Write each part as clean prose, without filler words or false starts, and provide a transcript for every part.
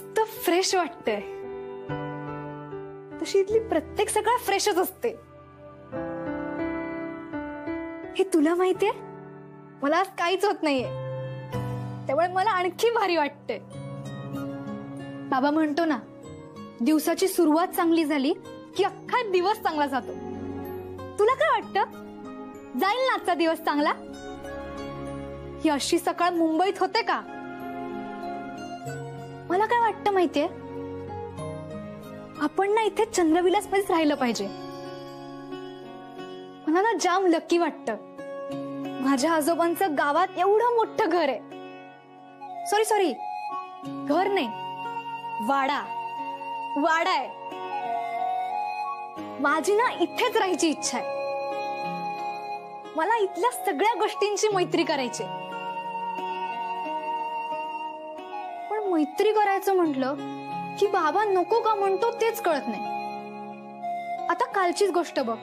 मस्त फ्रेश वाटतंय. तशी इथली प्रत्येक सकाळ फ्रेशच असते. हे तुला माहितीये, मला आज काहीच होत नाहीये, त्यामुळे मला आणखी भारी वाटतंय. बाबा म्हणतो ना, दिवसाची सुरुवात चांगली झाली की अख्खा दिवस चांगला जातो. तुला काय वाटतं, जाईल ना आजचा दिवस चांगला? ही अशी सकाळ मुंबईत होते का? मला काय वाटतं माहितीये, आपण ना इथे चंद्रविलास मध्येच राहिलं पाहिजे. मला ना जाम लकी वाटतं. माझ्या आजोबांचं गावात एवढं मोठं घर आहे. सॉरी घर नाही, वाडा आहे. माझी ना इथेच राहायची इच्छा आहे. मला इथल्या सगळ्या गोष्टींची मैत्री करायची. पण मैत्री करायचं म्हटलं की बाबा नको का म्हणतो तेच कळत नाही. आता कालचीच गोष्ट बघ,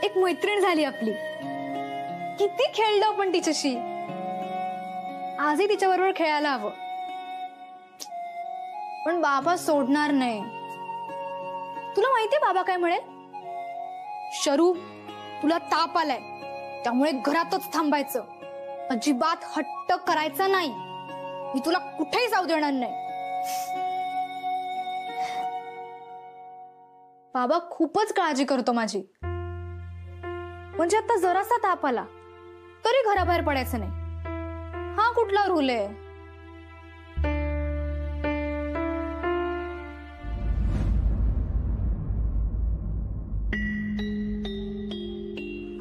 एक मैत्रीण झाली आपली, किती खेळलो आपण तिच्याशी. आजही तिच्याबरोबर खेळायला हवं, पण बाबा सोडणार नाही. तुला माहितीये बाबा काय म्हणेल? शरू, तुला ताप आलाय, त्यामुळे घरातच थांबायचं, अजिबात हट्ट करायचा नाही, मी तुला कुठेही जाऊ देणार नाही. बाबा खूपच काळजी करतो माझी. म्हणजे आता जरासा ताप आला तरी घराबाहेर पडायचं नाही. हा कुठला रूल आहे?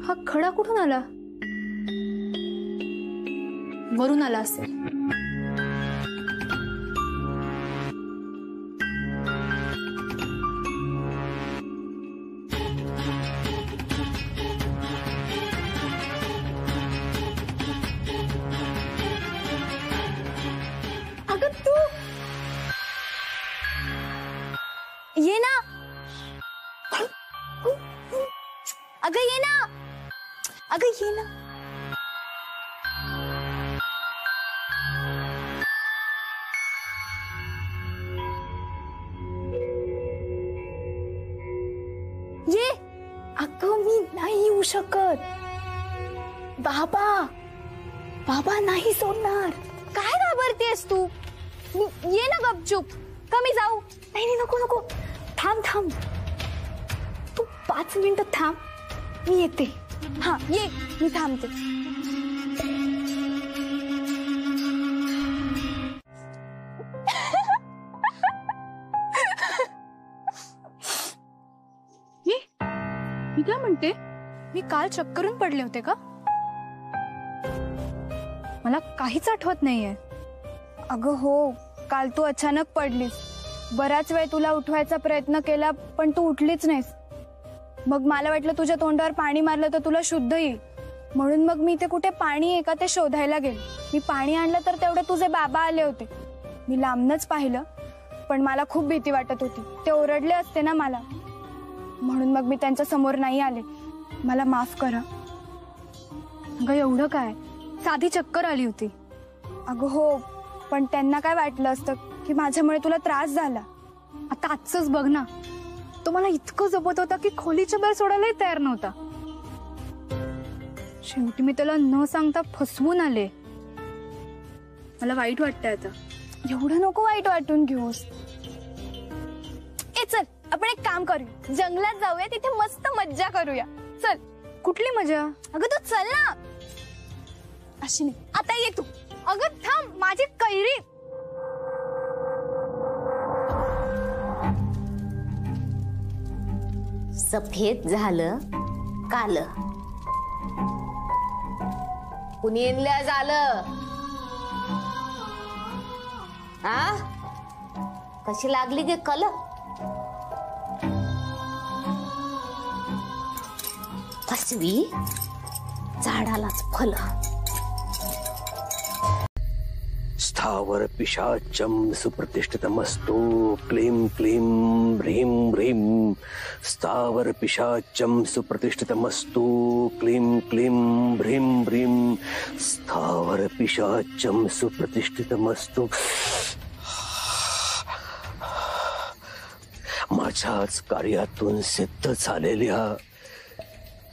हा खडा कुठून आला? वरून आला असेल. अगं तू ये ना. अगं ये ना. अगं ये ना. ये. अगं मी नाही येऊ शकत. बाबा नाही सोडणार. काय घाबरतेस तू? ये ना गपचूप. का मी जाऊ? नाही नको. थांब. तू 5 मिनिटं थांब, मी येते. हा ये, मी थांबते. मी काय म्हणते, मी काल चक्करून पडले होते का? मला काहीच आठवत नाहीये. अगं हो, काल तू अचानक पडलीस. बराच वेळ तुला उठवायचा प्रयत्न केला, पण तू उठलीच नाहीस. मग मला वाटलं तुझ्या तोंडावर पाणी मारलं तर तुला शुद्ध येईल, म्हणून मग मी ते कुठे पाणी आहे का ते शोधायला गेले. मी पाणी आणलं तर तेवढे तुझे बाबा आले होते. मी लांबनच पाहिलं, पण मला खूप भीती वाटत होती. ते ओरडले असते ना मला, म्हणून मग मी त्यांच्या समोर नाही आले. मला माफ करा. अगं एवढं काय, साधी चक्कर आली होती. अगं हो, पण त्यांना काय वाटलं असतं की माझ्यामुळे तुला त्रास झाला. आता आजच बघ ना, तो मला इतकं जपत होता की खोलीच्या बाहेर सोडायलाही तयार नव्हता. शेवटी मी त्याला न सांगता फसवून आले. मला वाईट वाटतंय आता. एवढं नको वाईट वाटून घेऊस. ए चल, आपण एक काम करूया, जंगलात जाऊया, तिथे मस्त मज्जा करूया. चल. कुठली मजा? अगं तू चल ना. अशी नाही, आता ये तू. अगं थांब, माझी कैरी. सफेद झालं काल, पुणेल्या झालं. आ कशी लागली गे कल? फसवी झाडालाच फल. स्थावर पिशाचम सुप्रतिष्ठितमस्तु क्लीं क्लीं ह्रीं ह्रीं. स्थावर पिशाचम सुप्रतिष्ठितमस्तु क्लीं क्लीं ह्रीं ह्रीं. स्थावर पिशाचम सुप्रतिष्ठितमस्तु. माझ्याच कार्यातून सिद्ध झालेल्या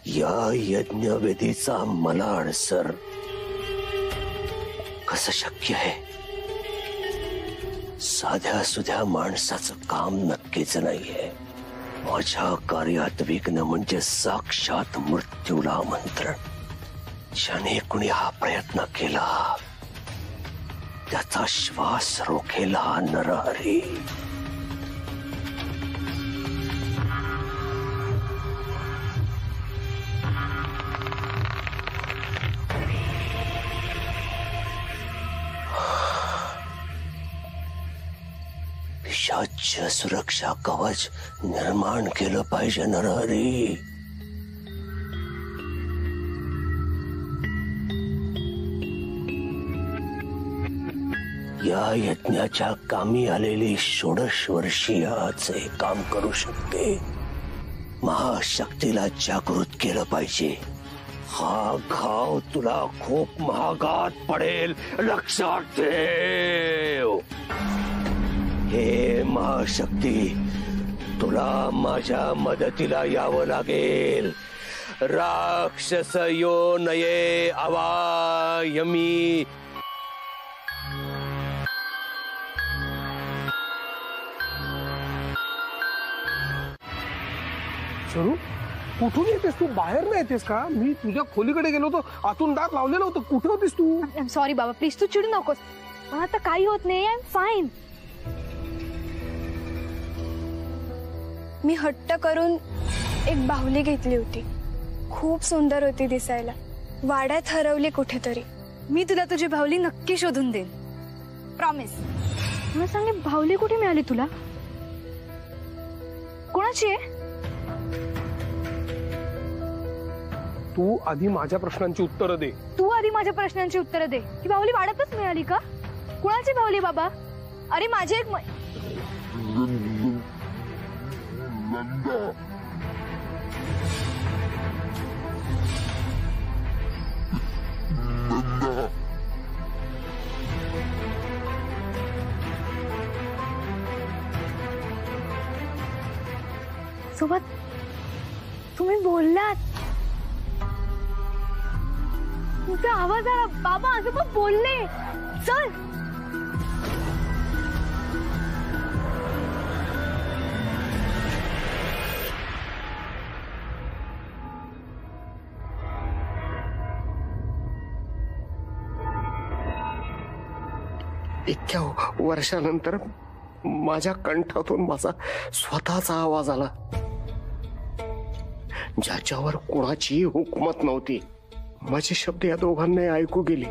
या यज्ञवेदीचा मला अडसर कसं शक्य आहे? साध्या सुध्या माणसाचं काम नक्कीच नाहीये. माझ्या कार्यात विघ्न म्हणजे साक्षात मृत्यूला आमंत्रण. ज्याने कुणी हा प्रयत्न केला त्याचा श्वास रोखेला नरहरी. पिशाच सुरक्षा कवच निर्माण केलं पाहिजे नरहरी. या यज्ञाच्या कामी आलेली 16 वर्षीयाच हे काम करू शकते. महाशक्तीला जागृत केलं पाहिजे. हा घाव तुला खूप महागात पडेल, लक्षात ठेव. हे महाशक्ती, तुला माझ्या मदतीला यावं लागेल. राक्षस यो नये अवायमी. सरू, कुठून येतेस तू? बाहेर नाही येतेस का? मी तुझ्या खोलीकडे गेलो होतो, आतून दात लावलेलं होतं. कुठे होतीस तू? सॉरी बाबा, प्लीज तू चिडू नकोस. मला आता काही होत नाही. I am fine. मी हट्ट करून एक बाहुली घेतली होती. खूप सुंदर होती दिसायला. वाड्यात हरवली कुठेतरी. मी तुला तुझी बाहुली नक्की शोधून देईन, प्रॉमिस. मला सांग, बाहुली कुठे मिळाली तुला? कोणाची आहे? तू आधी माझ्या प्रश्नांची उत्तरं दे. तू आधी माझ्या प्रश्नांची उत्तरं दे. ही बाहुली वाड्यातच मिळाली का? कुणाची बाहुली बाबा? अरे माझी एक सोबत तुम्ही बोललात. तुझा आवाज आला बाबा, आजोबा बोलले. चल. इतक्या वर्षानंतर माझ्या कंठातून माझा स्वतःचा आवाज आला, ज्याच्यावर कोणाची हुकूमत नव्हती. माझे शब्द या दोघांना ऐकू गेले.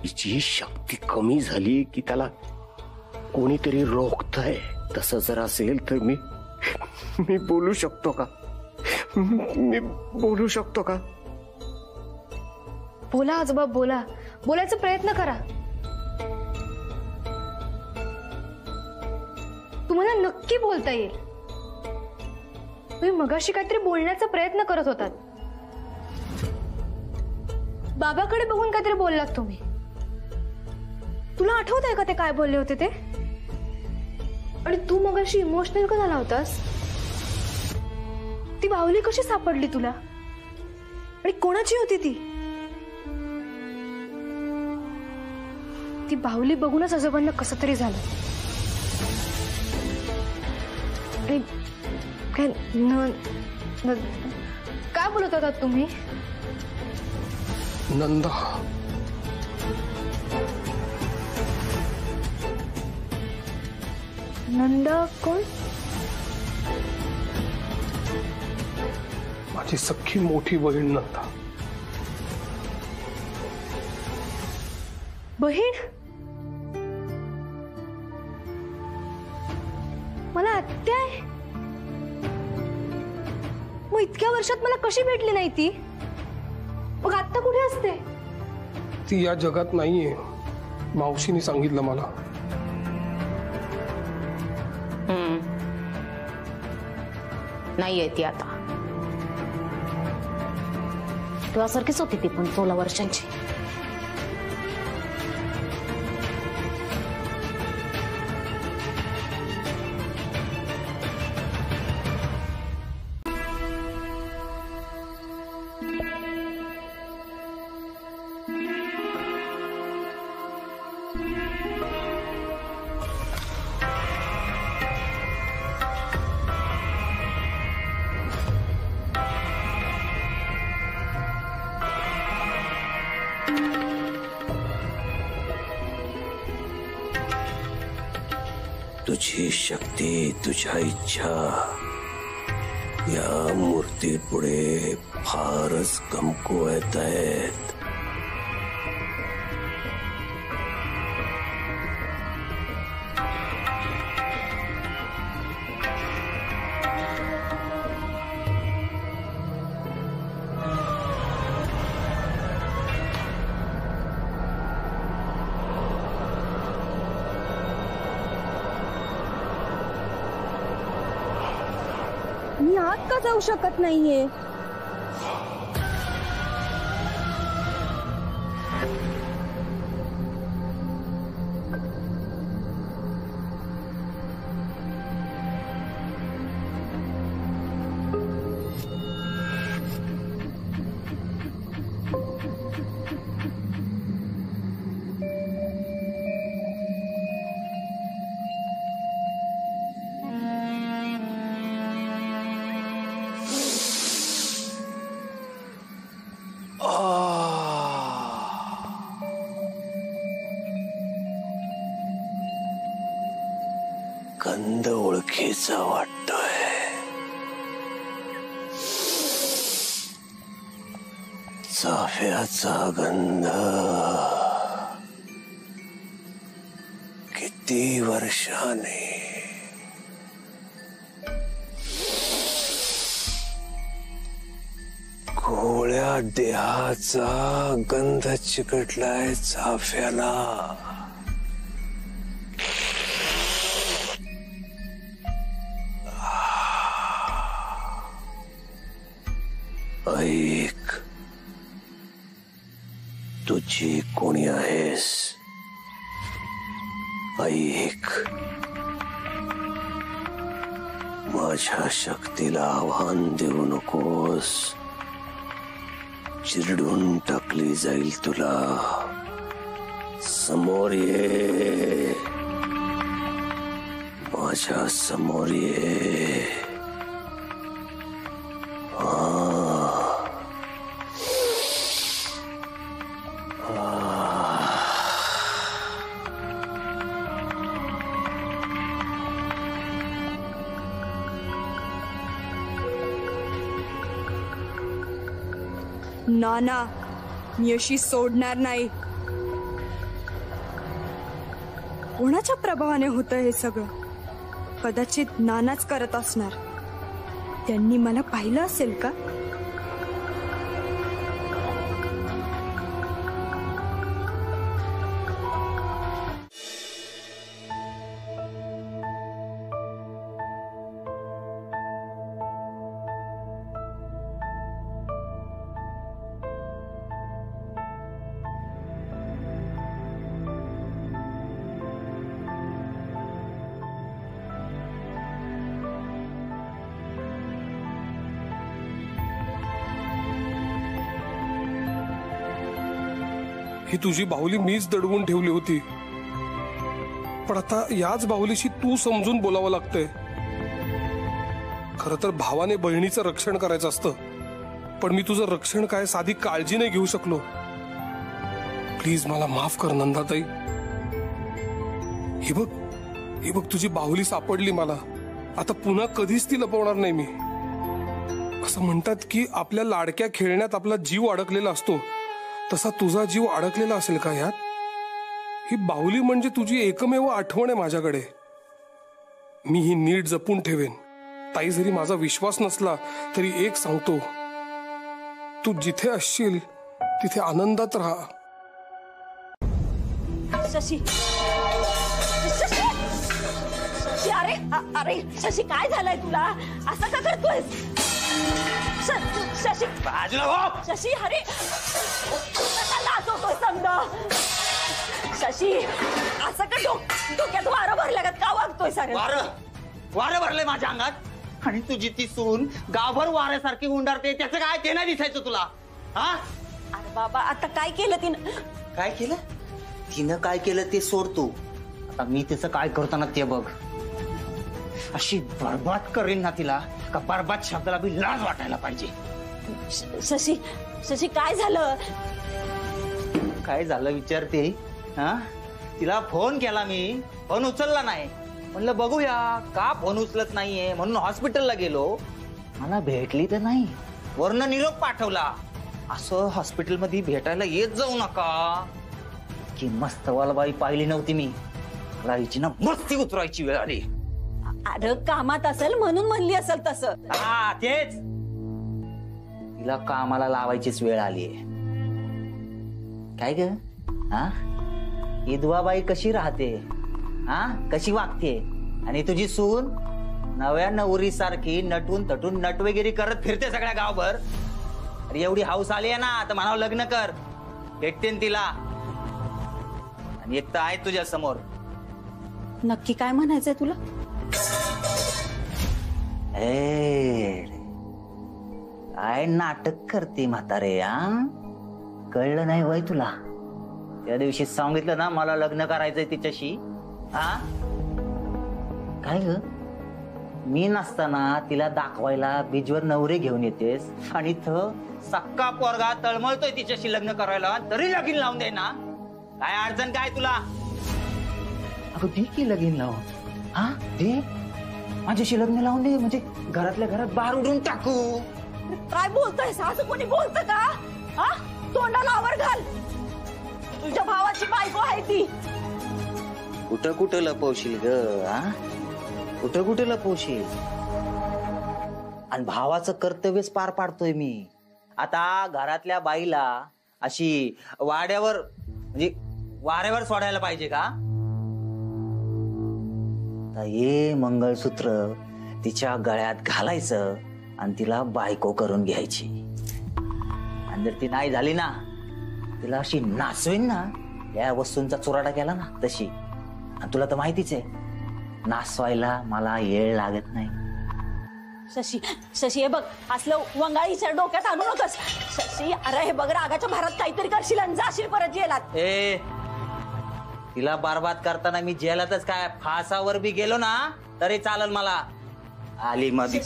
जी शक्ती कमी झाली की त्याला कोणीतरी रोखतंय. तसं जर असेल तर मी बोलू शकतो का? मी बोलू शकतो का? बोला आजोबा, बोला. बोलायचा प्रयत्न करा. तुम्हाला नक्की बोलता येईल. तुम्ही मगाशी काहीतरी बोलण्याचा प्रयत्न करत होतात. बाबाकडे बघून काहीतरी बोललात तुम्ही. तुला आठवत आहे का ते काय बोलले होते ते? आणि तू मगाशी इमोशनल का झाला होतास? ती बाहुली कशी सापडली तुला? आणि कोणाची होती ती? ती बाहुली बघूनच आजोबांना कसं तरी झालं. काय बोलत होतात तुम्ही? नंदा. नंदा कोण? माझी सख्खी मोठी बहीण नंदा. बहीण? मला आत्या आहे. मग इतक्या वर्षात मला कशी भेटली नाही ती? मग आत्ता कुठे असते? ती या जगात नाहीये, मावशीने सांगितलं मला. नाहीये ती आता. तुझ्यासारखीच होती ती पण 16 वर्षांची. तुझी शक्ती, तुझ्या इच्छा या मूर्तीपुढे फारच कमकुवत आहेत. मी आत का जाऊ शकत नाहीये? गंध ओळखीचा वाटतोय. चाफ्याचा गंध. किती वर्षाने गोळ्या देहाचा गंध चिकटलाय चाफ्याला. ऐक, तुझी कोणी आहेस? ऐक, माझ्या शक्तीला आव्हान देऊ नकोस. चिरडून टाकली जाईल तुला. समोर ये, माझ्या समोर ये. नाना, मी अशी सोडणार नाही. कोणाच्या प्रभावाने होतं हे सगळं? कदाचित नानाच करत असणार. त्यांनी मला पाहिलं असेल का? ही तुझी बाहुली मीच दडवून ठेवली होती, पण आता याच बाहुलीशी तू समजून बोलावं लागतंय. खरं तर भावाने बहिणीचं रक्षण करायचं असतं, पण मी तुझं रक्षण काय साधी काळजी नाही घेऊ शकलो. प्लीज मला माफ कर नंदाताई. ही बघ तुझी बाहुली सापडली मला. आता पुन्हा कधीच ती लपवणार नाही मी. असं म्हणतात की आपल्या लाडक्या खेळण्यात आपला जीव अडकलेला असतो, तसा तुझा जीव अडकलेला असेल का यात? ही बाहुली म्हणजे तुझी एकमेव आठवण आहे माझ्याकडे. मी ही नीट जपून ठेवेन. ताई, जरी माझा विश्वास नसला तरी एक सांगतो, तू जिथे असशील तिथे आनंदात राहा. शशी, शशी, शशी, अरे अरे शशी, काय झालंय तुला? असं का करतोयस? शशी, शशी, अरे नाचवतोय समजा. शशी, असं का डोक्यात वारं भरल्यागत का वागतोय? सारे वारं भरलंय माझ्या अंगात, आणि तुझी ती सून गावभर वाऱ्यासारखी उंडारते. त्याचं काय ते नाही दिसायचं तुला? हा? अरे बाबा, आता काय केलं तिनं? काय केलं? तिनं काय केलं ते सोड तू. आता मी तिचं काय करतो ना ते बघ. अशी बरबाद करेन ना तिला, का बरबाद शब्दाला बी लाज वाटायला पाहिजे. शशी, शशी, काय झालं? काय झालं विचारते? हा, तिला फोन केला मी, फोन उचलला नाही. म्हणलं बघूया का फोन उचलत नाहीये म्हणून हॉस्पिटलला गेलो. मला भेटली तर नाही, वरनं निरोप पाठवला असं हॉस्पिटल मध्ये भेटायला येत जाऊ नका. की मस्त वालबाई पाहिली नव्हती मी, मला हिची ना मस्ती उतरायची वेळ आली. अरे कामात असेल म्हणून म्हणली असेल तसं. हा तेच, तिला कामाला लावायचीच वेळ आलीये. काय ग हा, इदवाबाई कशी राहते हा, कशी वागते, आणि तुझी सून नव्या नवरी सारखी नटून तटून नटवेगिरी करत फिरते सगळ्या गावभर. अरे एवढी हाऊस आली आहे ना तर म्हणावं लग्न कर, भेटते तिला. आणि एक तर आहे तुझ्या समोर. नक्की काय म्हणायचंय तुला? काय नाटक करते म्हातारे हा, कळलं नाही वय तुला? त्या दिवशी सांगितलं ना मला लग्न करायचंय तिच्याशी. हा काय ग, मी नसताना तिला दाखवायला बीजवर नवरे घेऊन येतेस आणि इथं सक्का पोरगा तळमळतोय तिच्याशी लग्न करायला, तरी लगीन लावून दे ना. काय अडचण काय तुला? अगं दे की लगीन लावून. हा दे, माझ्याशी लग्न लावून दे, म्हणजे घरातल्या घरात बाहेर उडून टाकू. काय बोलतोय? असं कोणी बोलतं का? हा, तोंडाला आवर घाल. तुझ्या भावाची बायको आहे ती. कुठं कुठं लपवशील ग हा, कुठं कुठं लपवशील? आणि भावाचं कर्तव्यच पार पाडतोय मी. आता घरातल्या बाईला अशी वाड्यावर म्हणजे वाऱ्यावर सोडायला पाहिजे का? हे मंगळसूत्र तिच्या गळ्यात घालायचं आणि तिला बायको करून घ्यायची. आणि जर ती नाही झाली ना, तिला अशी नाचवेन ना, या वस्तूंचा चुराडा केला ना तशी. आणि तुला तर माहितीच आहे, नाचवायला मला येळ लागत नाही. शशी, शशी हे बघ, असलं वंगाळीच्या डोक्यात आणू नकोस. शशी, अरे हे बघ, रागाच्या भरात काहीतरी करशील आणि जाशील परत जेलात. तिला बर्बाद करताना मी जेलातच काय फासावर बी गेलो ना तरी चालेल मला. आली मध्ये.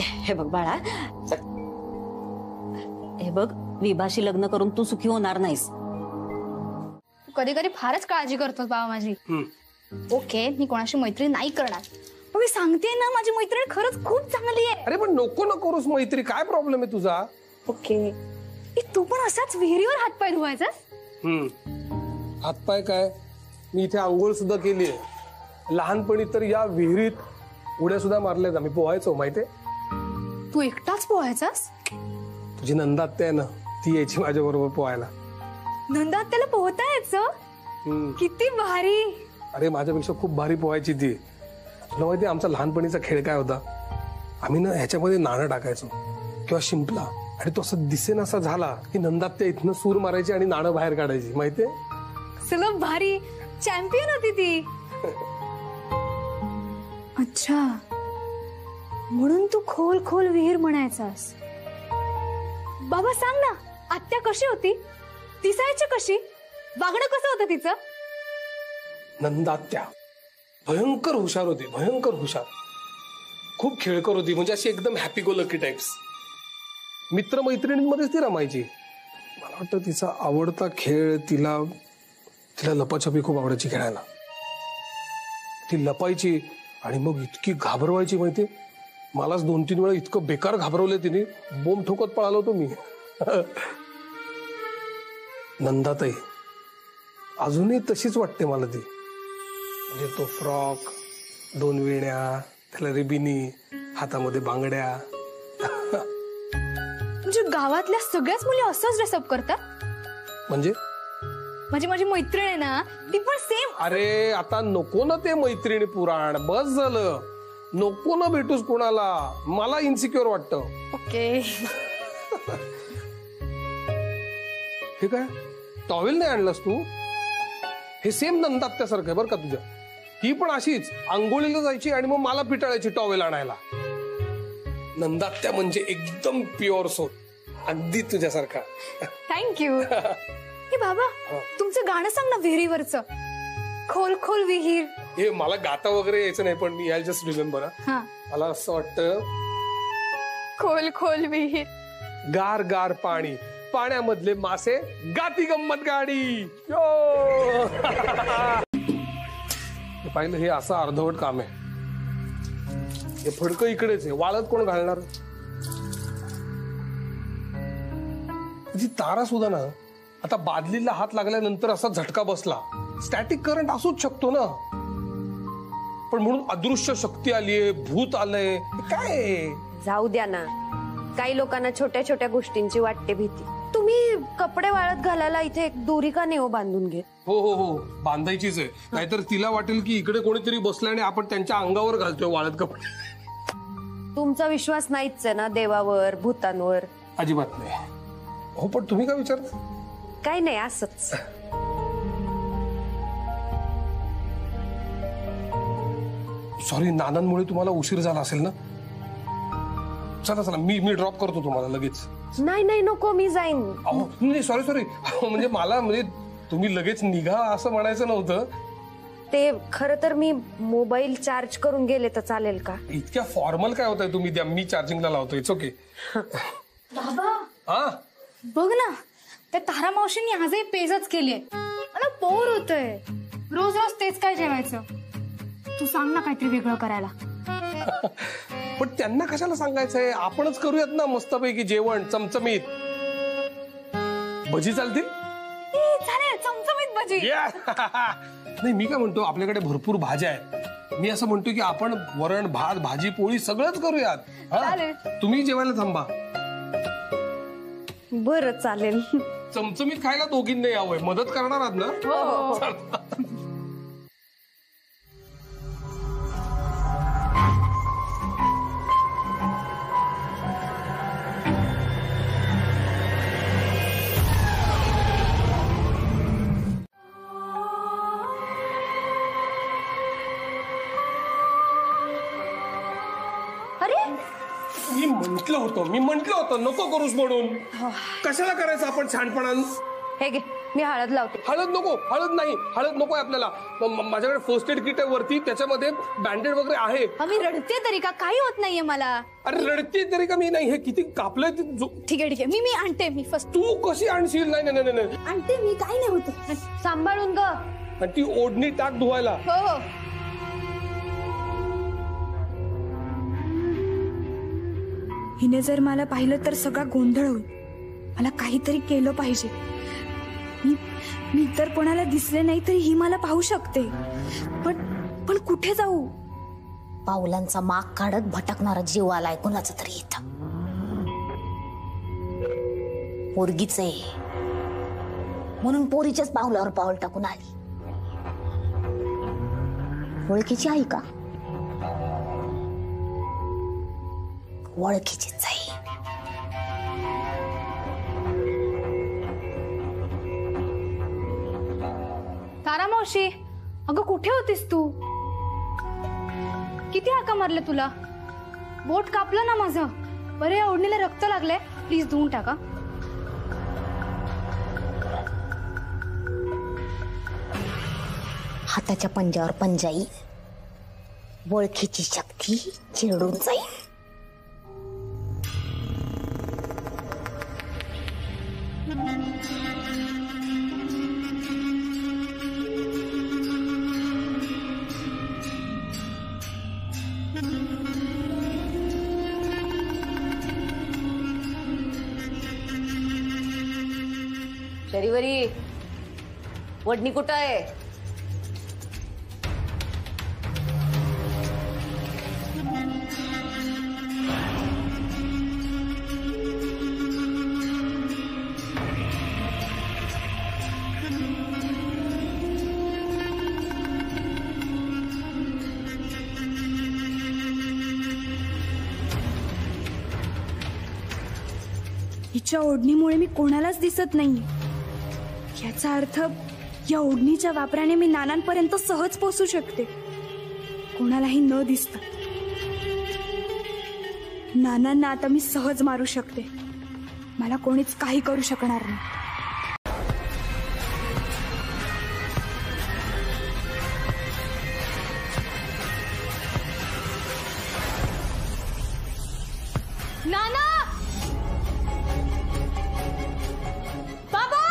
हे बघ बाळा, हे बघ, विभाशी लग्न करून तू सुखी होणार नाहीस. कधी कधी फारच काळजी करतोस बाबा माझी. ओके, मी कोणाशी मैत्री नाही करणार, पण मी सांगते ना, माझी मैत्रीण खरंच खूप चांगली आहे. अरे पण नको ना करूस मैत्री, काय प्रॉब्लेम आहे तुझा? ओके, तू पण असाच विहिरीवर हातपाय धुवायचास? हातपाय काय, मी इथे आंघोळ सुद्धा केलीये. लहानपणी तर या विहिरीत उड्या सुद्धा मारल्यात आम्ही, पोहायचो माहितीये. तू एकटाच पोहायचास? तुझी नंदात्या आहे ना, ती यायची माझ्या बरोबर पोहायला. नंदा त्याला पोहता यायचं? किती भारी. अरे माझ्यापेक्षा खूप भारी पोहायची ती. तुला माहिती आमचा लहानपणीचा खेळ काय होता? आम्ही ना ह्याच्यामध्ये नाणं टाकायचो किंवा शिंपला, आणि तो असं दिसेन असा झाला की नंदात्या इथनं सूर मारायची आणि नाणं बाहेर काढायची. माहितीये? चलो भारी, चॅम्पियन होती ती. अच्छा, म्हणून तू खोल खोल विहीर म्हणायचास. बाबा सांग ना, आत्या कशी होती? दिसायची कशी? वागणं कसं होतं तिचं? नंदात्या भयंकर हुशार होती, भयंकर हुशार. खूप खेळकर होती, म्हणजे अशी एकदम हॅपी गो लकी टाइप्स. मित्रमैत्रिणींमध्येच ती रमायची. मला वाटतं तिचा आवडता खेळ, तिला लपाछपी खूप आवडायची खेळायला. ती लपायची आणि मग इतकी घाबरवायची माहिती. मलाच 2-3 वेळा इतकं बेकार घाबरवलं तिने, बोंब ठोकत पळालो होतो मी. नंदाताई अजूनही तशीच वाटते मला ती. म्हणजे तो फ्रॉक, 2 वेण्या, त्याला रिबिनी, हातामध्ये बांगड्या. म्हणजे गावातल्या सगळ्याच मुली असंच ड्रेसअप करतात? म्हणजे माझी मैत्रीण आहे ना, ती पण सेम. अरे आता नको ना ते मैत्रिणी पुराण, बस झालं. नको ना भेटूस कोणाला, मला इन्सिक्युअर वाटतं. ओके. हे काय, टॉवेल नाही आणलास तू? हे सेम नंदात्यासारखं आहे बरं का तुझ्या. ही पण अशीच आंघोळीला जायची आणि मग मला पिटाळायची टॉवेल आणायला. नंदात्या म्हणजे एकदम प्युअर सोल, अगदी तुझ्यासारखा. थँक्यू. हे बाबा, तुमचं गाणं सांग ना विहिरीवरचं, खोल खोल विहीर. हे मला गाता वगैरे यायचं नाही, पण मी जस्ट रिमेंबर. मला असं वाटतं, खोल खोल विहीर, गार गार पाणी, पाण्यामधले मासे, गाती गंमत गाडी. पाहिलं, हे असं अर्धवट काम आहे. हे फडकं इकडेच आहे, वाळत कोण घालणार? जी तारा सुद्धा ना, आता बादलीला हात लागल्यानंतर असा झटका बसला, स्टॅटिक करंट असूच शकतो ना. पण म्हणून अदृश्य शक्ती आलीये, भूत आलंय, काय? जाऊ द्या ना, काही लोकांना छोट्या छोट्या गोष्टींची वाटते भीती. तुम्ही कपडे वाळत घालायला इथे एक दोरी का नाही बांधून घेत? हो, बांधायचीच आहे. नाहीतर तिला वाटेल की इकडे कोणीतरी बसलं आणि आपण त्यांच्या अंगावर घालतोय वाळत कपडे. तुमचा विश्वास नाहीच आहे ना देवावर, भूतांवर? अजिबात नाही. हो, पण तुम्ही काय विचारता? काही नाही, असंच. सॉरी, नानांमुळे तुम्हाला उशीर झाला असेल ना. चला मी ड्रॉप करतो तुम्हाला लगेच. नाही नको, मी जाईन. नाही, सॉरी म्हणजे मला म्हणजे तुम्ही लगेच निघा असं म्हणायचं नव्हतं. ते खरं तर मी मोबाईल चार्ज करून गेले तर चालेल का? इतक्या फॉर्मल काय होत आहे तुम्ही? द्या, मी चार्जिंगला लावतो. It's okay. बाबा, हा बघ ना, त्या तारा मावशींनी आजही पेजच केलीये. मला बोर होतंय. रोज रोज तेच काय जेवायचं? तू सांग ना काहीतरी वेगळं करायला. पण त्यांना कशाला सांगायचंय? आपणच करूयात ना मस्तपैकी जेवण, चमचमीत. भजी चालतील? चालेल, चमचमीत भजी. नाही, मी काय म्हणतो, आपल्याकडे भरपूर भाज्या आहेत. मी असं म्हणतो की आपण वरण भात भाजी पोळी सगळंच करूयात. तुम्ही जेवायला थांबा. बरं, चालेल. चमचमीत खायला दोघींना यावंय. मदत करणार आहात ना? हो. मी म्हंटल होतं नको करूस म्हणून. कशाला करायचं आपण छानपणान? हे घे, मी हळद लावते. हळद नको, हळद नको आपल्याला. माझ्याकडे फर्स्ट एड किट आहे वरती, त्याच्यामध्ये बँडेड वगैरे आहे. मी रडते तरी का? काही होत नाहीये मला. अरे रडते तरी का? मी नाही, हे किती कापलंय. ठीक आहे मी आणते. मी फर्स्ट. तू कशी आणशील? नाही आणते मी, काही नाही होत. सांभाळून ग. आणि ती ओढणी टाक धुवायला. हो. हिने जर मला पाहिलं तर सगळा गोंधळ होईल. मला काहीतरी केलं पाहिजे. मी तर कोणाला दिसले नाही तरी ही मला पाहू शकते. पण कुठे जाऊ? पावलांचा माग काढत भटकणारा जीव आलाय कुणाचा तरी इथं. पोरगीच आहे म्हणून पोरीच्याच पावलावर पाऊल टाकून आली. ओळखीची आई का? ओळखीचीच आहे. तारा मावशी, अगं कुठे होतीस तू? किती हाका मारले तुला? बोट कापलं ना माझं. बरे, या ओढणीला रक्त लागले. प्लीज धुवून टाका. हाताच्या पंजावर पंजाई, ओळखीची शक्ती चिरडून जाईल. शरीवरी, वडणी कुठं आहे? हिच्या ओढणीमुळे मी कोणालाच दिसत नाहीये. याचा अर्थ या ओढणीच्या वापराने मी नानांपर्यंत सहज पोहोचू शकते, कोणालाही न दिसता. नानांना आता मी सहज मारू शकते. मला कोणीच काही करू शकणार नाही. नाना, बाबा,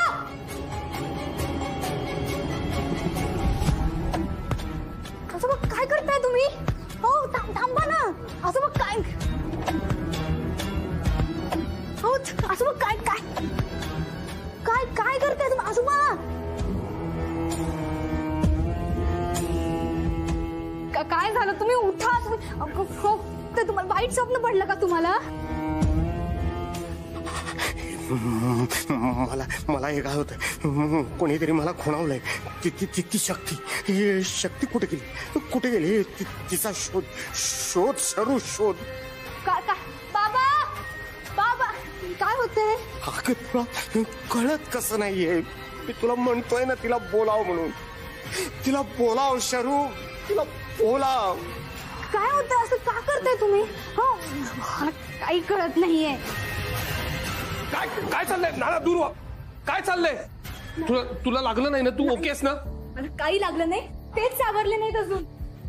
तुम्ही उठा. अगं, हो, ते तुम्हाला वाईट स्वप्न पडलं का तुम्हाला? मला हे काय होतं, कोणीतरी मला खुणावलंय. ती शक्ती कुठे गेली? तिचा शोध सरू शोध. काय बाबा बाबा काय होतंय? अगं तुला कळत कसं नाहीये? मी तुला म्हणतोय ना तिला बोलाव म्हणून. तिला बोलाव शरू, तिला बोलाव. काय होतं? असं का करताय तुम्ही? हो, मला काही कळत नाहीये. काय चाललंय नाना? दूर व्हा. काय चाललंय? तुला लागलं नाही ना? तू ओकेस ना? मला काही लागलं नाही. तेच सावरले नाहीत अजून.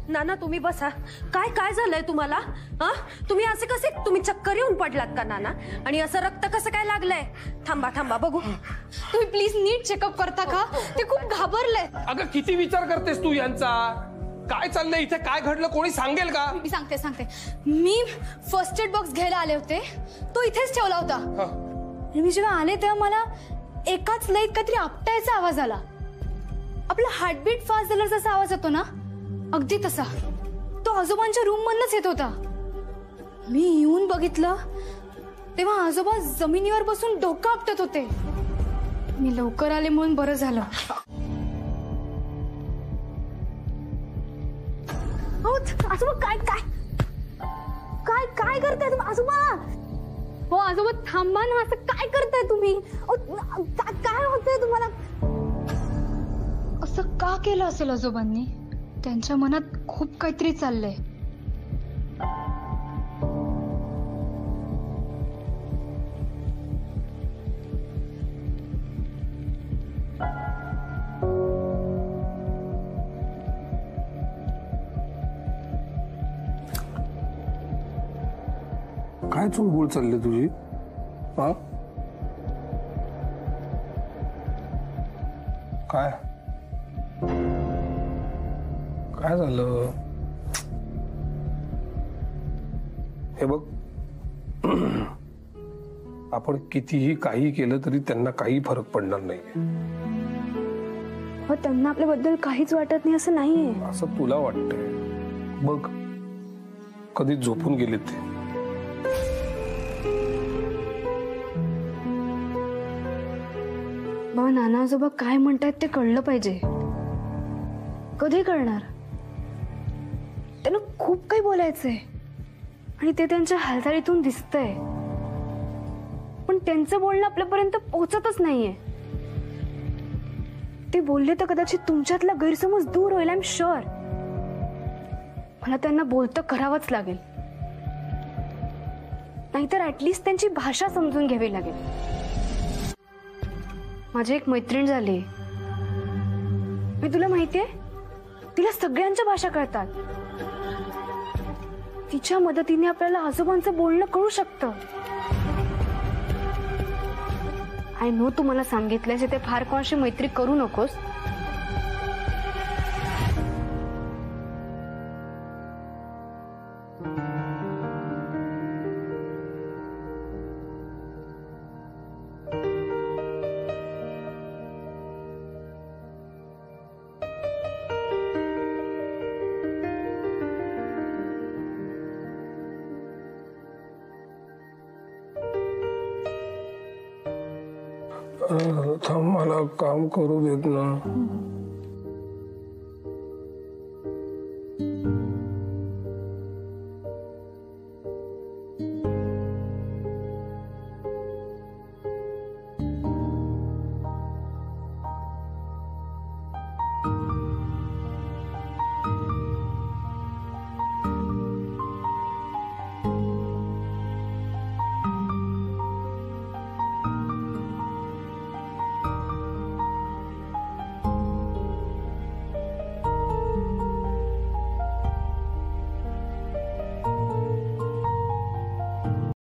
नाना तुम्ही बसा. काय झालंय तुम्हाला? हा, तुम्ही असे कसे, तुम्ही चक्कर येऊन पडलात का नाना? आणि असं रक्त कसं काय लागलंय? थांबा बघू. तुम्ही प्लीज नीट चेकअप करता का? ते खूप घाबरले. अगं किती विचार करतेस तू यांचा? काय चाललंय इथे? काय घडलं? कोणी सांगेल का? मी सांगते. मी फर्स्ट एड बॉक्स घ्यायला आले होते. तो इथेच ठेवला होता. मी जेव्हा आले तेव्हा मला एकाच लईत काहीतरी आपटायचा आवाज आला. आपला हार्टबीट फास्ट झाला जसा आवाज येतो ना, अगदी तसा. तो आजोबांच्या रूम मधनच येत होता. मी येऊन बघितलं तेव्हा आजोबा जमिनीवर बसून डोकं आपटत होते. मी लवकर आले म्हणून बरं झालं. आजोबा काय करताय तुम्ही? आजोबा, हो आजोबा थांबा ना. असं काय करताय तुम्ही? काय होतंय तुम्हाला? असं का केलं असेल आजोबांनी? त्यांच्या मनात खूप काहीतरी चाललंय. काय चुळबुळ चालली तुझी? हा, काय झालं? हे बघ, आपण कितीही काही केलं तरी त्यांना काही फरक पडणार नाहीये. त्यांना आपल्याबद्दल काहीच वाटत नाही असं नाहीये. असं तुला वाटतंय? बघ, कधी झोपून गेलेत ते. बाबा, नाना आजोबा काय म्हणतात ते कळलं पाहिजे. कधी कळणार? त्यांना खूप काही बोलायचंय आणि ते त्यांच्या हालचालीतून दिसतंय, पण त्यांचं बोलणं आपल्यापर्यंत पोहोचतच नाहीये. ते बोलले तर कदाचित तुमच्यातला गैरसमज दूर होईल. I am sure. मला त्यांना बोलतं करावंच लागेल, नाहीतर ऍटलिस्ट त्यांची भाषा समजून घ्यावी लागेल. माझी एक मैत्रीण झाली. मी तुला माहितीये, तिला सगळ्यांच्या भाषा कळतात. तिच्या मदतीने आपल्याला आजोबांचं बोलणं कळू शकतं. आय नो तू मला सांगितलंयस ते फार कोणाशी मैत्री करू नकोस. थांब, मला काम करू देत ना.